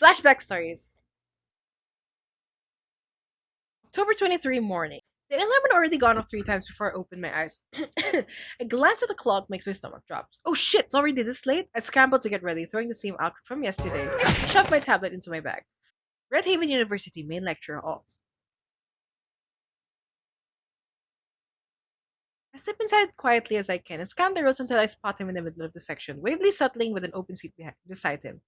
Flashback stories. October 23 morning. The alarm had already gone off 3 times before I opened my eyes. A glance at the clock makes my stomach drop. Oh shit, it's already this late? I scrambled to get ready, throwing the same outfit from yesterday. I shoved my tablet into my bag. Red Haven University main lecture hall. I step inside quietly as I can and scan the rows until I spot him in the middle of the section, wavely settling with an open seat beside him.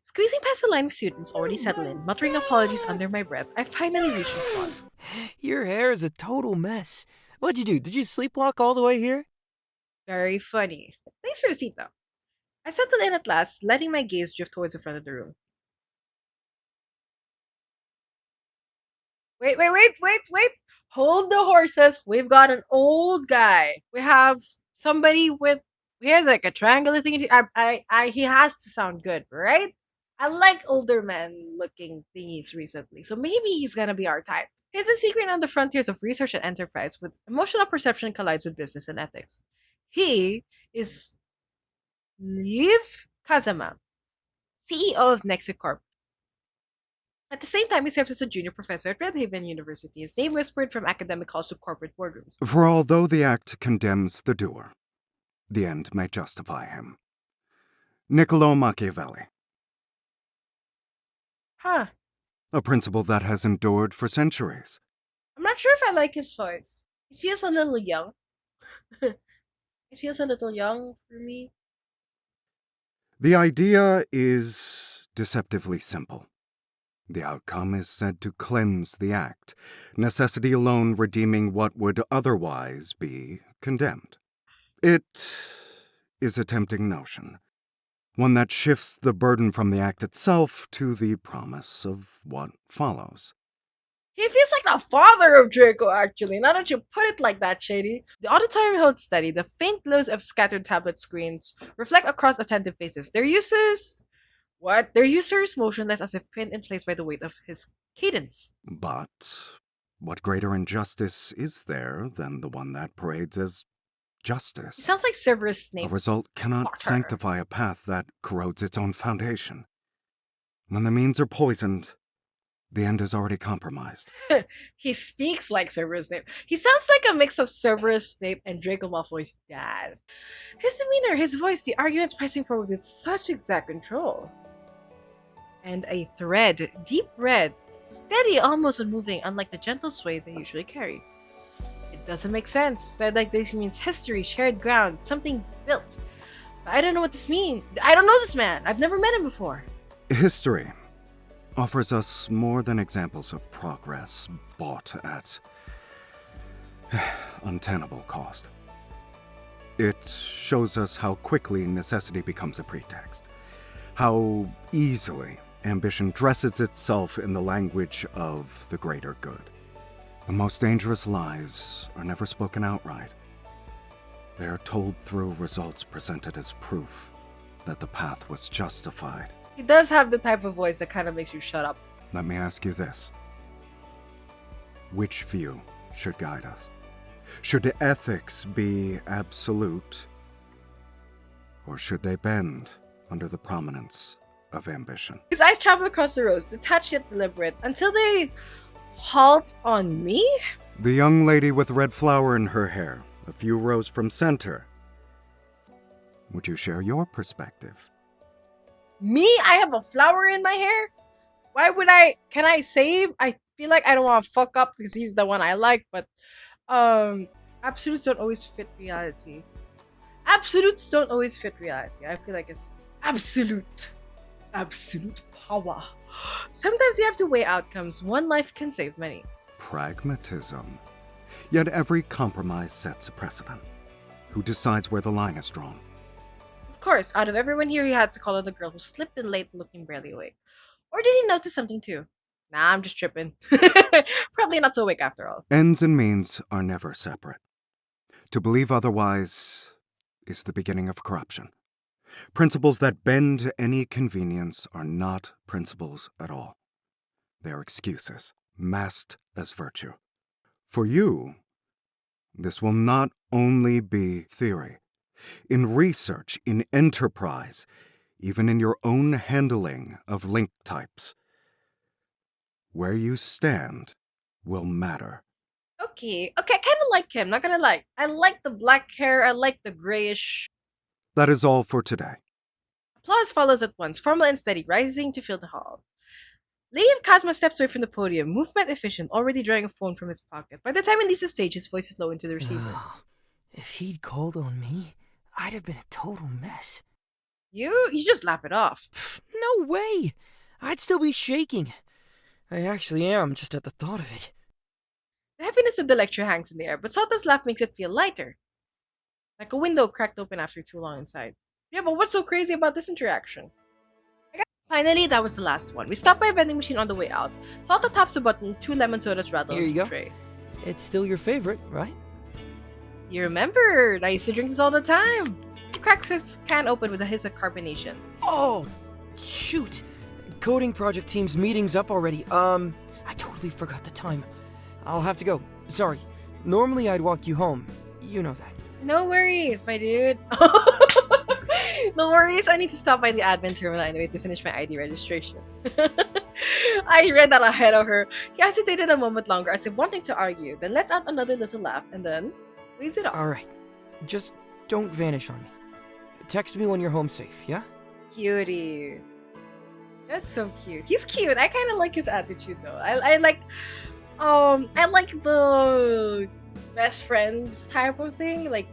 Squeezing past the line of students already settled in, muttering apologies under my breath, I finally reached the spot. Your hair is a total mess. What'd you do? Did you sleepwalk all the way here? Very funny. Thanks for the seat, though. I settled in at last, letting my gaze drift towards the front of the room. Wait. Hold the horses. We've got an old guy. We have somebody with. He has like a triangular thing. He has to sound good, right? I like older men looking thingies recently, so maybe he's gonna be our type. He's been secret on the frontiers of research and enterprise, with emotional perception collides with business and ethics. He is Liv Kazama, CEO of Nexicorp. At the same time, he serves as a junior professor at Redhaven University, his name whispered from academic halls to corporate boardrooms. For although the act condemns the doer, the end may justify him. Niccolo Machiavelli, Huh. a principle that has endured for centuries. I'm not sure if I like his voice. It feels a little young. It feels a little young for me. The idea is deceptively simple. The outcome is said to cleanse the act, necessity alone redeeming what would otherwise be condemned. It is a tempting notion, one that shifts the burden from the act itself to the promise of what follows. He feels like the father of Draco, actually, now that you put it like that, Shady. The auditorium held steady, the faint glows of scattered tablet screens reflect across attentive faces. Their users motionless as if pinned in place by the weight of his cadence. But what greater injustice is there than the one that parades as He justice? sounds like Severus A Snape. result cannot Potter. sanctify a path that corrodes its own foundation. When the means are poisoned, the end is already compromised. He speaks like Severus Snape. He sounds like a mix of Severus Snape and Draco Malfoy's dad. His demeanor, his voice, the arguments pressing forward with such exact control. And a thread, deep red, steady, almost unmoving, unlike the gentle sway they usually carry. It doesn't make sense. Thread like this means history, shared ground, something built. But I don't know what this means. I don't know this man. I've never met him before. History offers us more than examples of progress bought at untenable cost. It shows us how quickly necessity becomes a pretext, how easily ambition dresses itself in the language of the greater good. The most dangerous lies are never spoken outright. They are told through results presented as proof that the path was justified. He does have the type of voice that kind of makes you shut up. Let me ask you this. Which view should guide us? Should ethics be absolute, or should they bend under the prominence of ambition? His eyes travel across the rows, detached yet deliberate, until they halt on me? The young lady with red flower in her hair, a few rows from center. Would you share your perspective? Me? I have a flower in my hair? Why would I? Can I save? I feel like I don't want to fuck up because he's the one I like, but absolutes don't always fit reality. Absolutes don't always fit reality. I feel like it's absolute power. Sometimes you have to weigh outcomes. One life can save many. Pragmatism. Yet every compromise sets a precedent. Who decides where the line is drawn? Of course, out of everyone here, he had to call on the girl who slipped in late looking barely awake. Or did he notice something too? Nah, I'm just tripping. Probably not so awake after all. Ends and means are never separate. To believe otherwise is the beginning of corruption. Principles that bend any convenience are not principles at all. They are excuses, masked as virtue. For you, this will not only be theory. In research, in enterprise, even in your own handling of link types. Where you stand will matter. Okay, I kind of like him, not gonna lie. I like the black hair, I like the grayish. That is all for today. Applause follows at once, formal and steady, rising to fill the hall. Liam Cosmo steps away from the podium, movement efficient, already drawing a phone from his pocket. By the time he leaves the stage, his voice is low into the receiver. If he'd called on me, I'd have been a total mess. You just laugh it off. No way! I'd still be shaking. I actually am, just at the thought of it. The heaviness of the lecture hangs in the air, but Sota's laugh makes it feel lighter. Like a window cracked open after too long inside. Yeah, but what's so crazy about this interaction? Finally, that was the last one. We stopped by a vending machine on the way out. Sota taps a button, 2 lemon sodas rattle Here you into the go. tray. It's still your favorite, right? You remembered! I used to drink this all the time! He cracks his can open with a hiss of carbonation. Oh, shoot! Coding project team's meeting's up already. I totally forgot the time. I'll have to go. Sorry. Normally I'd walk you home. You know that. No worries, my dude. No worries, I need to stop by the admin terminal anyway to finish my ID registration. I read that ahead of her. He hesitated a moment longer as if wanting to argue, then lets out another little laugh and then waves it off. Alright. Just don't vanish on me. Text me when you're home safe, yeah? Cutie. That's so cute. He's cute. I kind of like his attitude though. I like the best friends type of thing. Like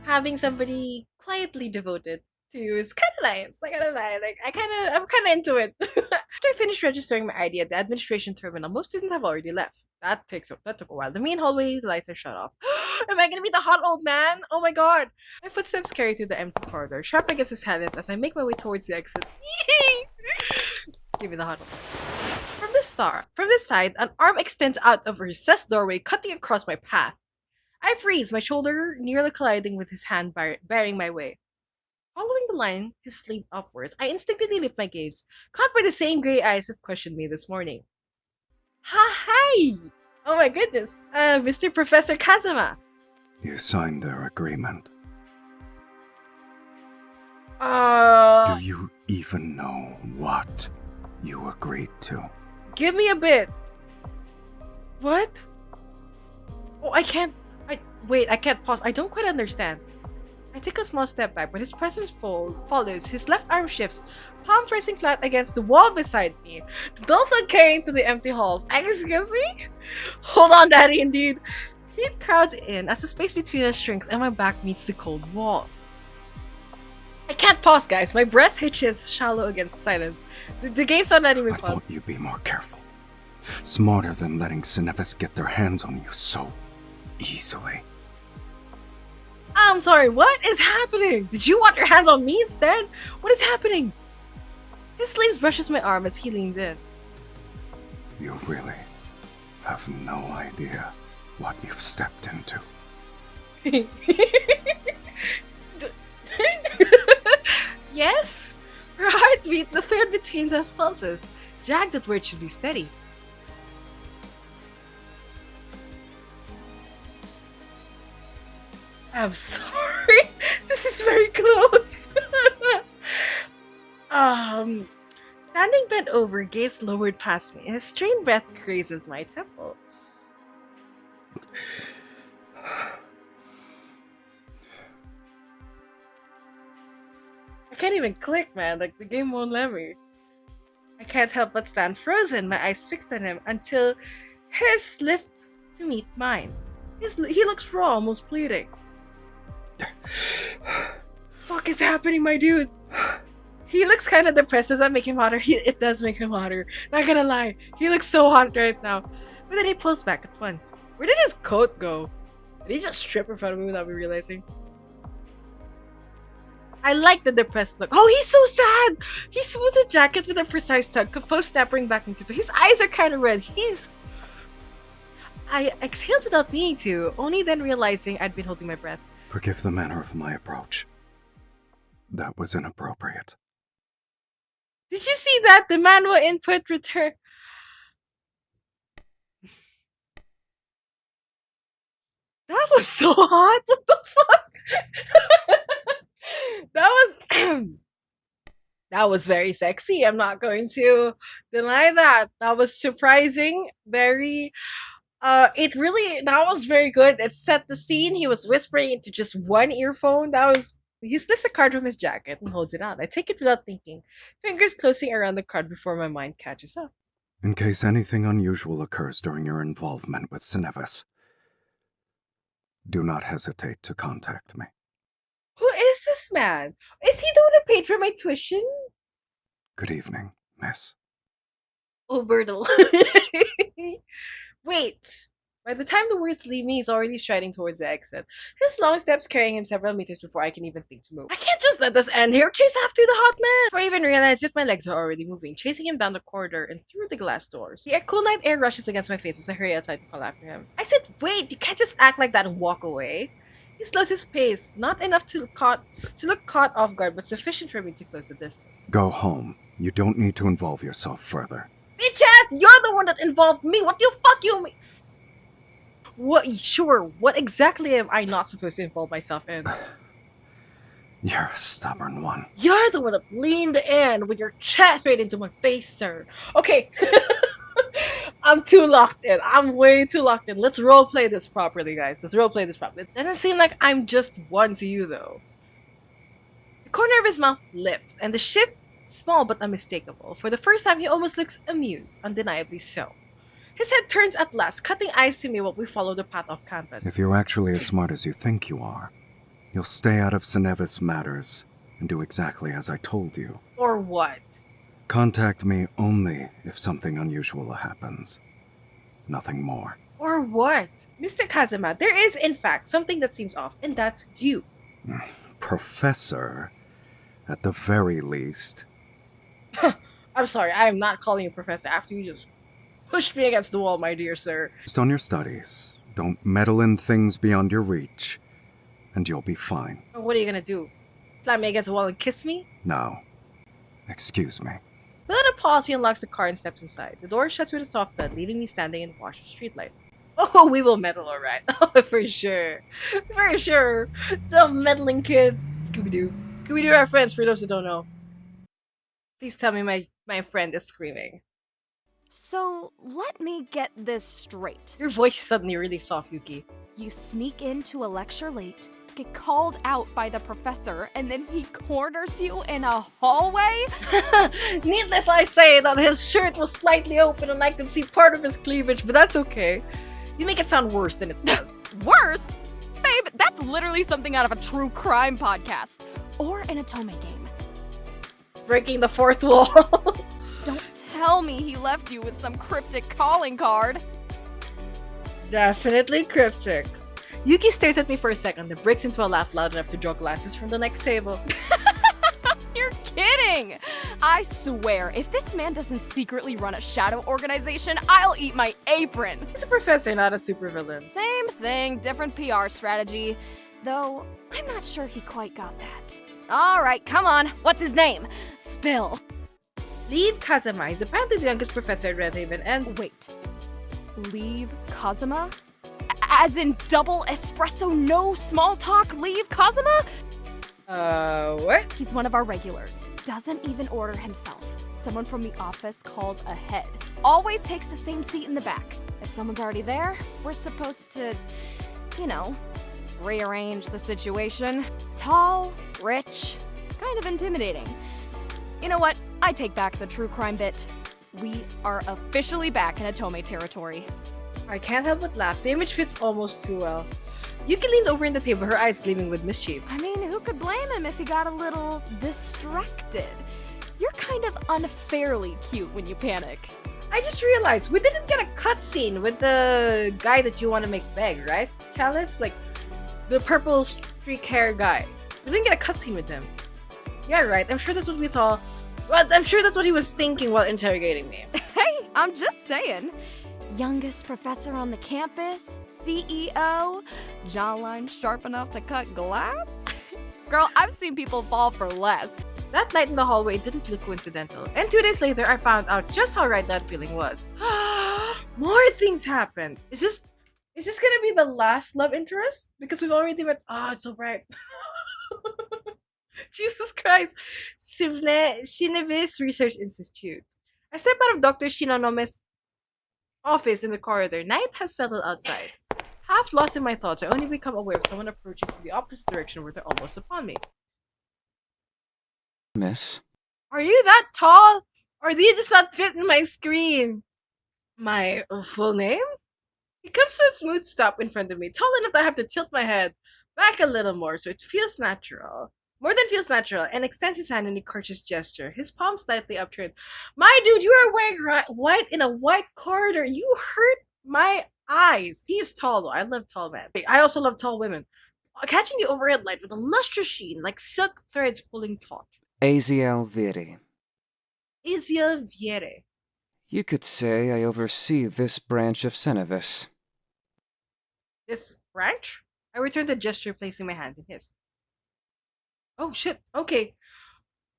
having somebody quietly devoted to you is kind of nice. I gotta lie. Like I'm kind of into it. After I finished registering my ID at the administration terminal, most students have already left. That took a while. The main hallway lights are shut off. Am I gonna meet the hot old man? Oh my god! My footsteps carry through the empty corridor, sharp against his hands as I make my way towards the exit. Give me the hot old man. From this side, an arm extends out of a recessed doorway, cutting across my path. I freeze, my shoulder nearly colliding with his hand bearing my way. Following the line, his sleeve upwards, I instinctively lift my gaze, caught by the same gray eyes that questioned me this morning. Hi! Oh my goodness, Mr. Professor Kazama. You signed their agreement. Do Do you even know what you agreed to? Give me a bit. What? Oh, I can't pause. I don't quite understand. I take a small step back, but his presence follows. His left arm shifts, palms resting flat against the wall beside me. The dull thud carrying to the empty halls. Excuse me? Hold on, Daddy, indeed. He crowds in as the space between us shrinks and my back meets the cold wall. I can't pause, guys. My breath hitches shallow against silence. The game's not letting me I pause. thought you'd be more careful. Smarter than letting Cinefus get their hands on you so easily. I'm sorry, what is happening? Did you want your hands on me instead? What is happening? His sleeves brushes my arm as he leans in. You really have no idea what you've stepped into. Yes? Her heartbeat, the third between us pulses, jagged at where it should be steady. I'm sorry. This is very close. Standing bent over, gaze lowered past me. His strained breath grazes my temple. I can't even click, man. Like, the game won't let me. I can't help but stand frozen, my eyes fixed on him until his lift to meet mine. He looks raw, almost pleading. Fuck is happening, my dude? He looks kind of depressed. Does that make him hotter? It does make him hotter. Not gonna lie. He looks so hot right now. But then he pulls back at once. Where did his coat go? Did he just strip in front of me without me realizing? I like the depressed look. Oh, he's so sad! He smooths a jacket with a precise tug, composed snapping back into it. His eyes are kind of red. I exhaled without meaning to, only then realizing I'd been holding my breath. Forgive the manner of my approach. That was inappropriate. Did you see that? The manual input return. That was so hot. What the fuck? That was That was very sexy. I'm not going to deny that. That was surprising. Very it really that was very good. It set the scene. He was whispering into just one earphone. That was he slips a card from his jacket and holds it out. I take it without thinking, fingers closing around the card before my mind catches up. In case anything unusual occurs during your involvement with Cinevis, do not hesitate to contact me. Who is this man? Is he the one who paid for my tuition? Good evening, miss. Oh, Bertle. Wait. By the time the words leave me, he's already striding towards the exit. His long steps carrying him several meters before I can even think to move. I can't just let this end here. Chase after the hot man! Before I even realize it, my legs are already moving, chasing him down the corridor and through the glass doors. The cool night air rushes against my face as I hurry outside to call after him. I said, wait, you can't just act like that and walk away. He slows his pace, not enough to look caught off guard, but sufficient for me to close the distance. Go home. You don't need to involve yourself further. Bitch ass, you're the one that involved me. What the fuck you mean? What? Sure. What exactly am I not supposed to involve myself in? You're a stubborn one. You're the one that leaned in with your chest straight into my face, sir. Okay. I'm too locked in. I'm way too locked in. Let's roleplay this properly, guys. Let's roleplay this properly. It doesn't seem like I'm just one to you, though. The corner of his mouth lifts, and the shift small but unmistakable. For the first time, he almost looks amused, undeniably so. His head turns at last, cutting eyes to me while we follow the path off campus. If you're actually as smart as you think you are, you'll stay out of Cinevis matters and do exactly as I told you. Or what? Contact me only if something unusual happens. Nothing more. Or what? Mr. Kazuma, there is in fact something that seems off, and that's you. Professor, at the very least. I'm sorry, I am not calling you professor after you just pushed me against the wall, my dear sir. Just on your studies. Don't meddle in things beyond your reach, and you'll be fine. What are you gonna do? Slam me against the wall and kiss me? Now, excuse me. Without a pause, he unlocks the car and steps inside. The door shuts with a soft thud, leaving me standing in a wash of streetlight. Oh, we will meddle, alright. Oh, for sure. For sure. The meddling kids. Scooby-Doo. Scooby-Doo are friends, for those who don't know. Please tell me my friend is screaming. So, let me get this straight. Your voice is suddenly really soft, Yuki. You sneak into a lecture late, get called out by the professor, and then he corners you in a hallway? Needless I say that his shirt was slightly open and I could see part of his cleavage, but that's okay. You make it sound worse than it was. Worse? Babe, that's literally something out of a true crime podcast. Or an Atome game. Breaking the fourth wall. Don't tell me he left you with some cryptic calling card. Definitely cryptic. Yuki stares at me for a second, then breaks into a laugh loud enough to draw glances from the next table. You're kidding! I swear, if this man doesn't secretly run a shadow organization, I'll eat my apron! He's a professor, not a supervillain. Same thing, different PR strategy. Though, I'm not sure he quite got that. Alright, come on, what's his name? Spill. Leave Kazama is apparently the youngest professor at Redhaven, and Wait. Leave Kazuma? As in double espresso, no small talk, leave Kazuma? What? He's one of our regulars. Doesn't even order himself. Someone from the office calls ahead. Always takes the same seat in the back. If someone's already there, we're supposed to, rearrange the situation. Tall, rich, kind of intimidating. You know what? I take back the true crime bit. We are officially back in Atome territory. I can't help but laugh. The image fits almost too well. Yuki leans over in the table, her eyes gleaming with mischief. I mean, who could blame him if he got a little distracted? You're kind of unfairly cute when you panic. I just realized we didn't get a cutscene with the guy that you want to make beg, right? Chalice? Like, the purple streak hair guy. We didn't get a cutscene with him. Yeah, right. I'm sure that's what we saw. Well, I'm sure that's what he was thinking while interrogating me. Hey, I'm just saying. Youngest professor on the campus, CEO, jawline sharp enough to cut glass? Girl, I've seen people fall for less. That night in the hallway didn't feel coincidental, and 2 days later I found out just how right that feeling was. More things happened. Is this gonna be the last love interest? Because we've already went, it's so bright. Jesus Christ. Cinevis Research Institute. I step out of Dr. Shinonome's office in the corridor. Night has settled outside. Half lost in my thoughts, I only become aware of someone approaching from the opposite direction where they're almost upon me. Miss? Are you that tall? Or do you just not fit in my screen? My full name? He comes to a smooth stop in front of me, tall enough that I have to tilt my head back a little more so it feels natural. More than feels natural, and extends his hand in a courteous gesture, his palm slightly upturned. My dude, you are wearing white in a white corridor. You hurt my eyes. He is tall though. I love tall men. I also love tall women. Catching the overhead light with a lustrous sheen, like silk threads pulling taut. Aziel Viri. Isiel Viere. You could say I oversee this branch of Cinevis. This branch? I returned the gesture, placing my hand in his. Oh shit, okay.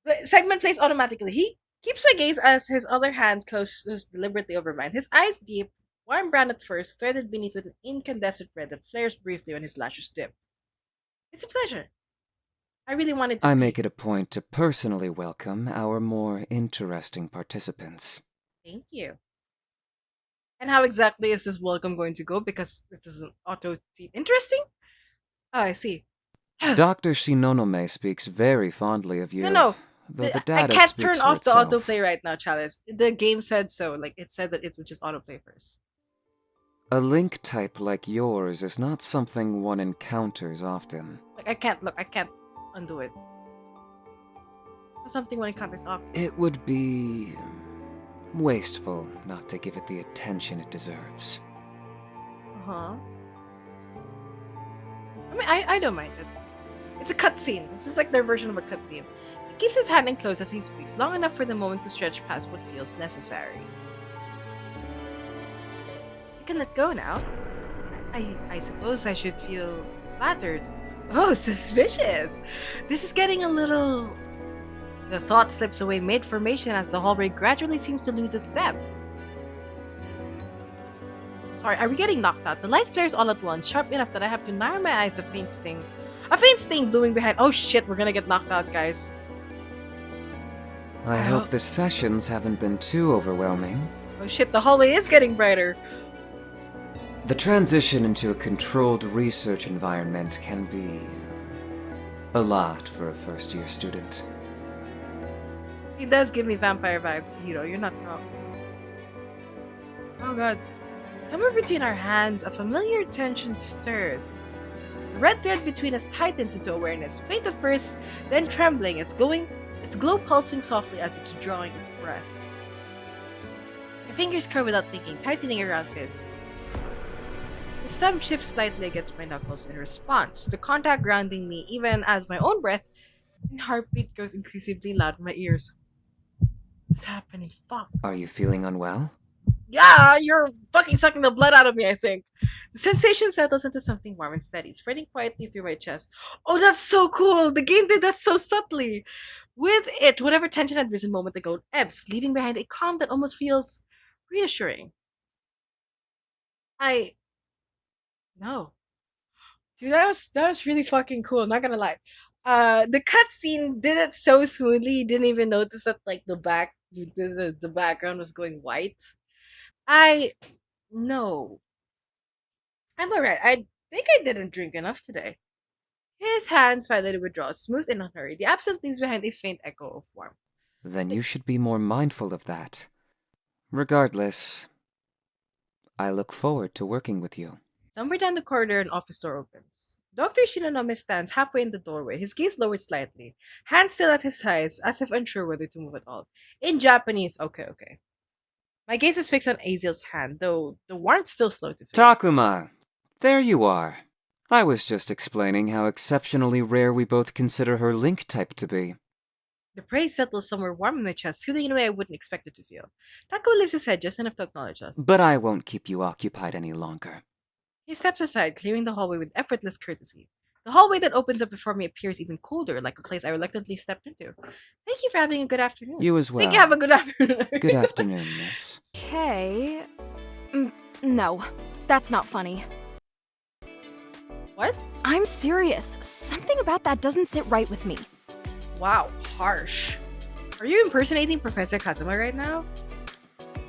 The segment plays automatically. He keeps my gaze as his other hand closes deliberately over mine. His eyes deep, warm brown at first, threaded beneath with an incandescent red that flares briefly when his lashes dip. It's a pleasure. I really wanted to. I make it a point to personally welcome our more interesting participants. Thank you. And how exactly is this welcome going to go? Because it doesn't auto seem interesting? Oh, I see. Dr. Shinonome speaks very fondly of you. No. Though the I data can't speaks turn for off the itself. autoplay right now, Chalice. The game said so. Like, it said that it would just autoplay first. A link type like yours is not something one encounters often. Like, I can't undo it. That's something one encounters often. It would be wasteful not to give it the attention it deserves. Uh-huh. I mean, I don't mind it. It's a cutscene. This is like their version of a cutscene. He keeps his hand enclosed as he speaks, long enough for the moment to stretch past what feels necessary. You can let go now. I suppose I should feel flattered. Oh, suspicious! This is getting a little... The thought slips away mid-formation as the hallway gradually seems to lose its depth. Sorry, are we getting knocked out? The light flares all at once, sharp enough that I have to narrow my eyes. A faint sting looming behind. Oh shit, we're gonna get knocked out, guys. I hope the sessions haven't been too overwhelming. Oh shit, the hallway is getting brighter. The transition into a controlled research environment can be a lot for a first-year student. He does give me vampire vibes, Hiro. You're not wrong. Oh god. Somewhere between our hands, a familiar tension stirs. The red thread between us tightens into awareness, faint at first, then trembling. Its glow pulsing softly as it's drawing its breath. My fingers curl without thinking, tightening around his. His thumb shifts slightly against my knuckles in response to contact grounding me, even as my own breath and heartbeat goes increasingly loud in my ears. What's happening? Fuck. Are you feeling unwell? Yeah, you're fucking sucking the blood out of me, I think. The sensation settles into something warm and steady, spreading quietly through my chest. Oh, that's so cool! The game did that so subtly! With it, whatever tension had risen a moment ago ebbs, leaving behind a calm that almost feels reassuring. No. Dude, that was really fucking cool, not gonna lie. The cutscene did it so smoothly, you didn't even notice that, like, the background was going white. No. I'm alright. I think I didn't drink enough today. His hands finally withdraw, smooth and unhurried. The absent leaves behind a faint echo of warmth. Then you should be more mindful of that. Regardless, I look forward to working with you. Somewhere down the corridor, an office door opens. Dr. Shinonome stands halfway in the doorway, his gaze lowered slightly, hands still at his sides, as if unsure whether to move at all. In Japanese, okay. My gaze is fixed on Aziel's hand, though the warmth still slow to fade. Takuma, there you are. I was just explaining how exceptionally rare we both consider her link type to be. The praise settles somewhere warm in my chest, soothing in a way I wouldn't expect it to feel. Takuma lifts his head just enough to acknowledge us. But I won't keep you occupied any longer. He steps aside, clearing the hallway with effortless courtesy. The hallway that opens up before me appears even colder, like a place I reluctantly stepped into. Thank you for having a good afternoon. You as well. Thank you, have a good afternoon. Good afternoon, miss. Okay. No, that's not funny. What? I'm serious. Something about that doesn't sit right with me. Wow, harsh. Are you impersonating Professor Kazuma right now?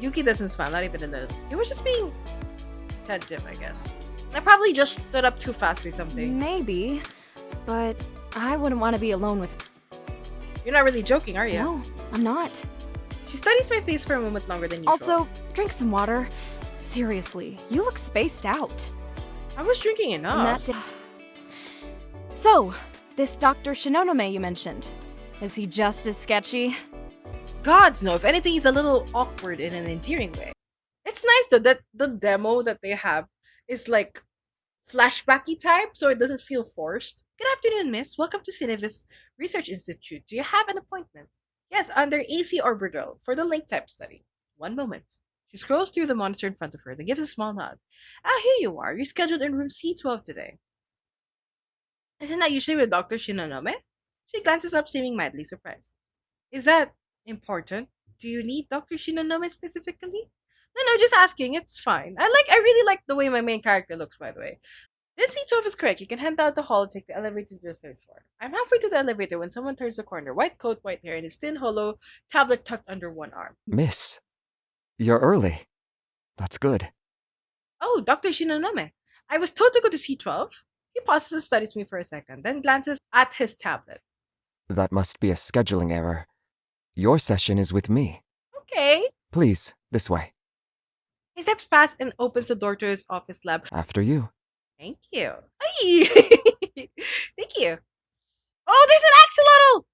Yuki doesn't smile, not even a little. He was just being attentive, I guess. I probably just stood up too fast or something. Maybe, but I wouldn't want to be alone with. You're not really joking, are you? No, I'm not. She studies my face for a moment longer than usual. Also, drink some water. Seriously, you look spaced out. I was drinking And enough. So, this Dr. Shinonome you mentioned, is he just as sketchy? Gods no, if anything, he's a little awkward in an endearing way. It's nice though that the demo that they have is like flashbacky type, so it doesn't feel forced. Good afternoon, miss. Welcome to Cinevis Research Institute. Do you have an appointment? Yes, under AC Orbital for the link type study. One moment. She scrolls through the monitor in front of her, then gives a small nod. Ah, here you are. You're scheduled in room C12 today. Isn't that usually with Dr. Shinonome? She glances up, seeming mildly surprised. Is that important? Do you need Dr. Shinonome specifically? No, just asking. It's fine. I really like the way my main character looks, by the way. This C12 is correct. You can head out the hall and take the elevator to the third floor. I'm halfway to the elevator when someone turns the corner. White coat, white hair, and his thin, hollow tablet tucked under one arm. Miss, you're early. That's good. Oh, Dr. Shinonome. I was told to go to C12. He pauses and studies me for a second, then glances at his tablet. That must be a scheduling error. Your session is with me. Okay. Please, this way. He steps past and opens the door to his office lab. After you. Thank you. Ay! Thank you. Oh, there's an axolotl!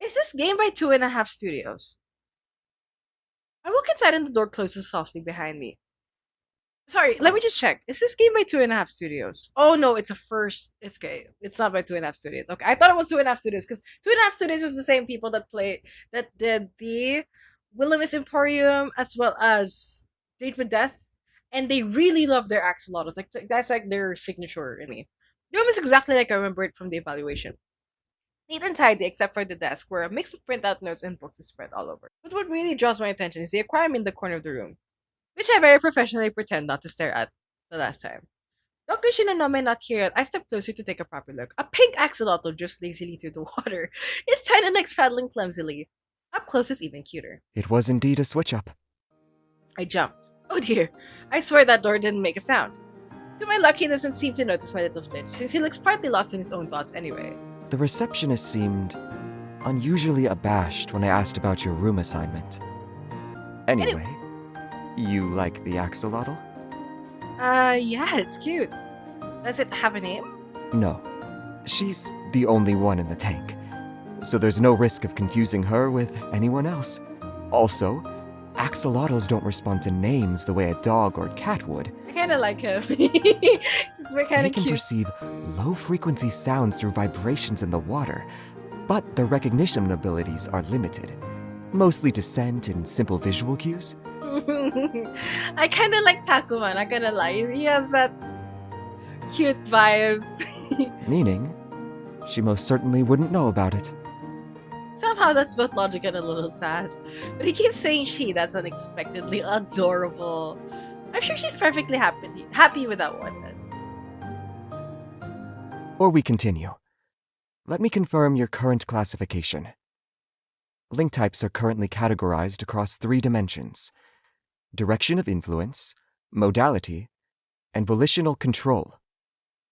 Is this game by 2.5 Studios? I walk inside and the door closes softly behind me. Sorry, let me just check. Is this game by 2.5 Studios? Oh no, it's a first. It's okay. It's not by 2.5 Studios. Okay, I thought it was 2.5 Studios because 2.5 Studios is the same people that did the Willamette Emporium as well as Date with Death, and they really love their axolotls. Like that's like their signature in me. The room is exactly like I remember it from the evaluation. Neat and tidy, except for the desk, where a mix of printout notes and books is spread all over. But what really draws my attention is the aquarium in the corner of the room, which I very professionally pretend not to stare at the last time. Dr. Shinonome not here yet. I step closer to take a proper look. A pink axolotl drifts lazily through the water, its tiny legs paddling clumsily. Up close, it's even cuter. It was indeed a switch-up. I jumped. Oh dear, I swear that door didn't make a sound. To my luck, he doesn't seem to notice my little flinch, since he looks partly lost in his own thoughts anyway. The receptionist seemed unusually abashed when I asked about your room assignment. Anyway, you like the axolotl? Yeah, it's cute. Does it have a name? No. She's the only one in the tank. So there's no risk of confusing her with anyone else. Also, axolotls don't respond to names the way a dog or cat would. I kinda like him. It's They kinda can cute. perceive low-frequency sounds through vibrations in the water, but their recognition abilities are limited, mostly to scent and simple visual cues. I kinda like Takuma, not gonna lie. He has that cute vibes. Meaning, she most certainly wouldn't know about it. Somehow that's both logical and a little sad. But he keeps saying she, that's unexpectedly adorable. I'm sure she's perfectly happy with that one then. Or we continue. Let me confirm your current classification. Link types are currently categorized across 3 dimensions: direction of influence, modality, and volitional control.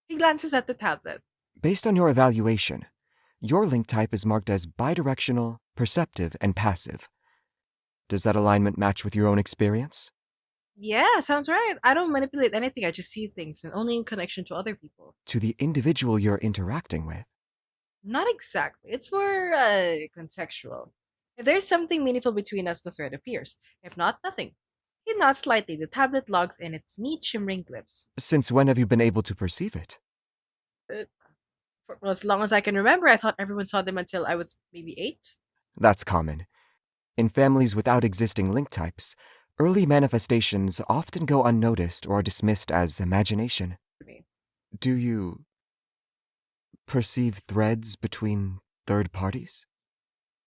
He glances at the tablet. Based on your evaluation, your link type is marked as bidirectional, perceptive, and passive. Does that alignment match with your own experience? Yeah, sounds right. I don't manipulate anything, I just see things, and only in connection to other people. To the individual you're interacting with? Not exactly. It's more contextual. If there's something meaningful between us, the thread appears. If not, nothing. He nods slightly, the tablet logs in its neat shimmering glyphs. Since when have you been able to perceive it? For as long as I can remember, I thought everyone saw them until I was maybe 8. That's common. In families without existing link types, early manifestations often go unnoticed or are dismissed as imagination. Do you perceive threads between third parties?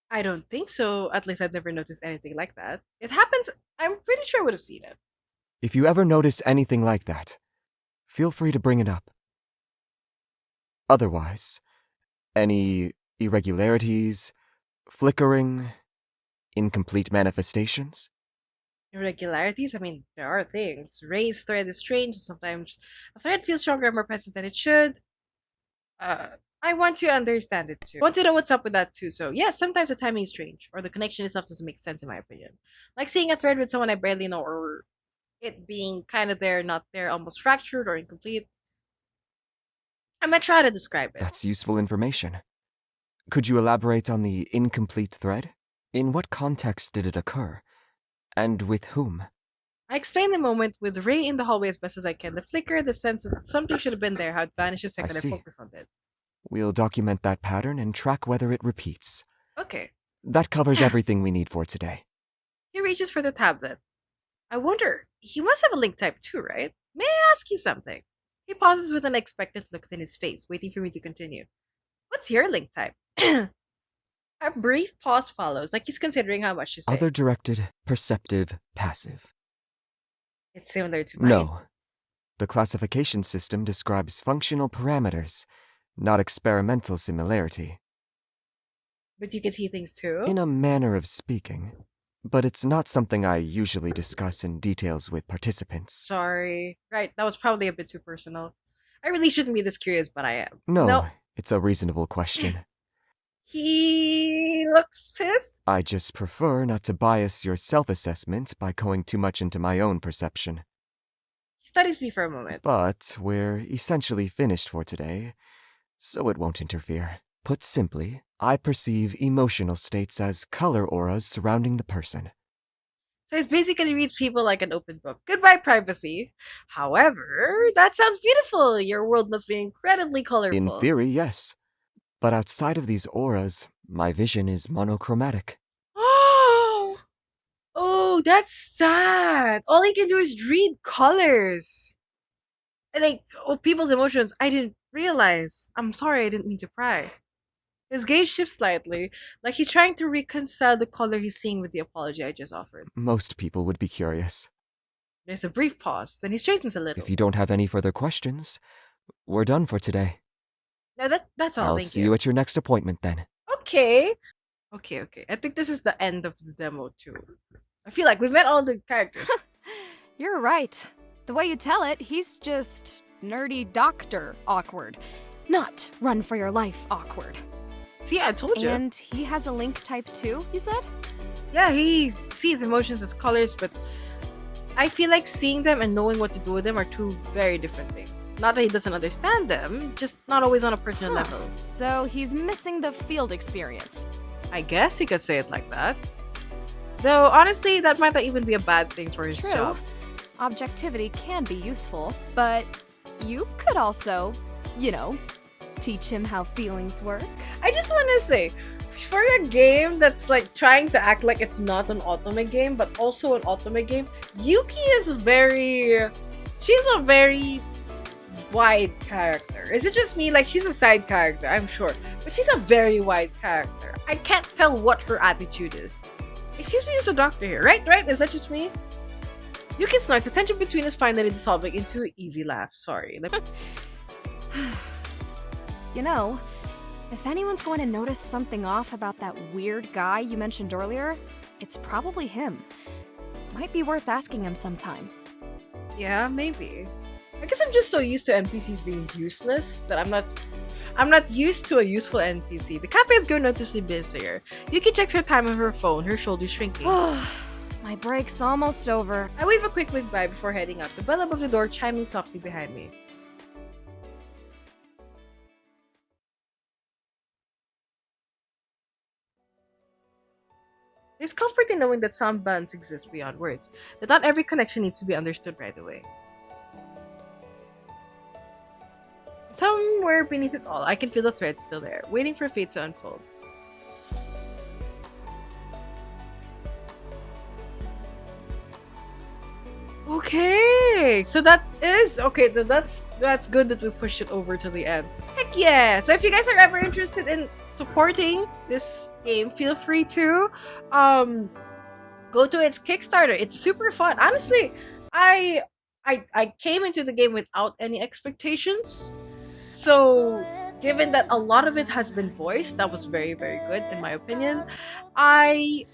I don't think so. At least I've never noticed anything like that. It happens. I'm pretty sure I would have seen it. If you ever notice anything like that, feel free to bring it up. Otherwise, any Irregularities, flickering, incomplete manifestations? Irregularities? I mean, there are things. Ray's thread is strange, and sometimes a thread feels stronger and more present than it should. Uh, I want to understand it too. I want to know what's up with that too. So, yes, sometimes the timing is strange, or the connection itself doesn't make sense, in my opinion. Like seeing a thread with someone I barely know, or it being kind of there, not there, almost fractured or incomplete. I'm gonna try to describe it. That's useful information. Could you elaborate on the incomplete thread? In what context did it occur? And with whom? I explain the moment with Ray in the hallway as best as I can. The flicker, the sense that something should have been there, how it vanishes the I second I see. focus on it. We'll document that pattern and track whether it repeats. Okay. That covers everything we need for today. He reaches for the tablet. I wonder, he must have a link type too, right? May I ask you something? He pauses with an expectant look in his face, waiting for me to continue. What's your link type? A brief pause follows, like he's considering how much to say. Other directed, perceptive, passive. It's similar to mine. No. The classification system describes functional parameters, not experimental similarity. But you can see things too? In a manner of speaking. But it's not something I usually discuss in details with participants. Sorry. Right, that was probably a bit too personal. I really shouldn't be this curious, but I am. No, it's a reasonable question. He looks pissed. I just prefer not to bias your self-assessment by going too much into my own perception. He studies me for a moment. But we're essentially finished for today, so it won't interfere. Put simply, I perceive emotional states as color auras surrounding the person. So he basically reads people like an open book. Goodbye, privacy. However, that sounds beautiful. Your world must be incredibly colorful. In theory, yes. But outside of these auras, my vision is monochromatic. Oh, that's sad. All he can do is read colors. Like, people's emotions, I didn't realize. I'm sorry, I didn't mean to pry. His gaze shifts slightly, like he's trying to reconcile the color he's seeing with the apology I just offered. Most people would be curious. There's a brief pause, then he straightens a little. If you don't have any further questions, we're done for today. No, that's all. I'll Thank see you at your next appointment then. Okay. Okay. I think this is the end of the demo too. I feel like we've met all the characters. You're right. The way you tell it, he's just nerdy doctor awkward. Not run for your life awkward. See, I told you. And he has a link type too, you said? Yeah, he sees emotions as colors, but I feel like seeing them and knowing what to do with them are two very different things. Not that he doesn't understand them, just not always on a personal level. So he's missing the field experience. I guess you could say it like that. Though, honestly, that might not even be a bad thing for his True. job. Objectivity can be useful, but you could also, teach him how feelings work. I just want to say, for a game that's like trying to act like it's not an Otome game, but also an Otome game, Yuki is she's a very wide character. Is it just me? Like, she's a side character, I'm sure, but she's a very wide character. I can't tell what her attitude is. Excuse me, there's a doctor here, right? Is that just me? Yuki snorts. The tension between us finally dissolving into an easy laugh. Sorry. If anyone's going to notice something off about that weird guy you mentioned earlier, it's probably him. Might be worth asking him sometime. Yeah, maybe. I guess I'm just so used to NPCs being useless that I'm not used to a useful NPC. The cafe is going noticeably busier. Yuki checks her time on her phone, her shoulders shrinking. My break's almost over. I wave a quick goodbye before heading out, the bell above the door chiming softly behind me. There's comfort in knowing that some bonds exist beyond words, that not every connection needs to be understood right away. Somewhere beneath it all, I can feel the thread still there, waiting for fate to unfold. Okay, so that's good that we pushed it over to the end. Heck yeah! So if you guys are ever interested in supporting this game, feel free to go to its Kickstarter. It's super fun. Honestly, I came into the game without any expectations. So given that a lot of it has been voiced, that was very, very good in my opinion. I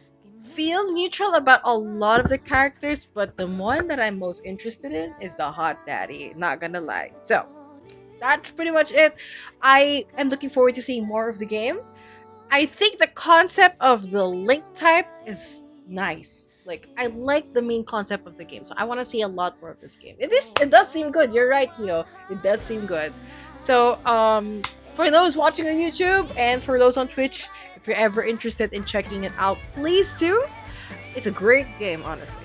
feel neutral about a lot of the characters, but the one that I'm most interested in is the hot daddy, not gonna lie. So, that's pretty much it. I am looking forward to seeing more of the game. I think the concept of the link type is nice. Like I like the main concept of the game, so I want to see a lot more of this game. It does seem good. You're right, Tito. It does seem good. So for those watching on YouTube and for those on Twitch, if you're ever interested in checking it out, please do. It's a great game, honestly.